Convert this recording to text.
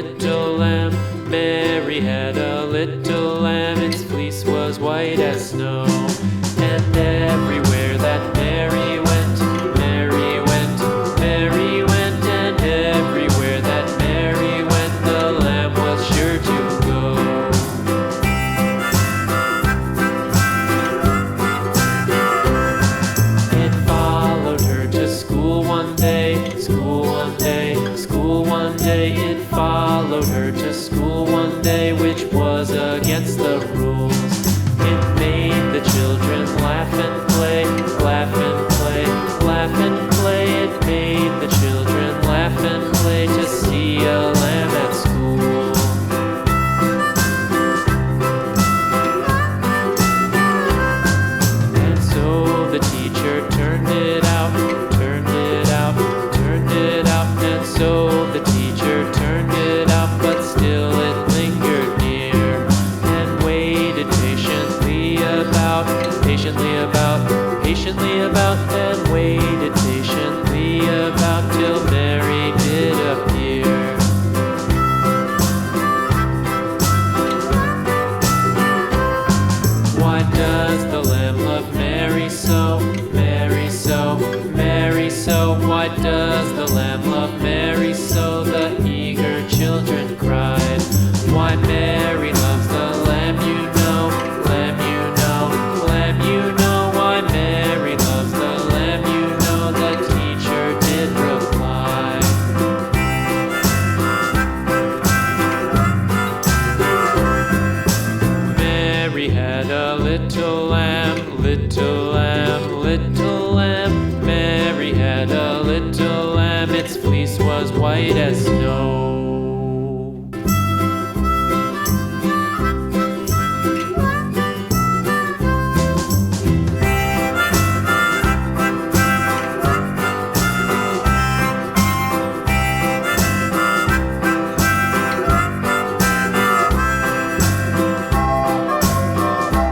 little lamb. Mary had a little lamb, its fleece was white as snow. And everywhere that Mary went, Mary went, Mary went, and everywhere that Mary went, the lamb was sure to go. It followed her to school one day, school one day, school one day. It followed her to school one day, which was against the rules. It made the children laugh and play, laugh and play, laugh and play. It made the children laugh and play to see a lamb at school. And so the teacher turned it out, turned it out, turned it out. And so the teacher turned it out, but still it lingered near and waited patiently about, patiently about, and waited patiently about till Mary did appear. Why does the lamb love Mary so, Mary so, Mary so? Why does the lamb love Mary so? The eager children cried. Why Mary loves the lamb, you know, lamb, you know, lamb, you know. Why Mary loves the lamb, you know, the teacher did reply. Mary had a little lamb, little lamb, little lamb. Mary had a little lamb, its fleece was white as snow.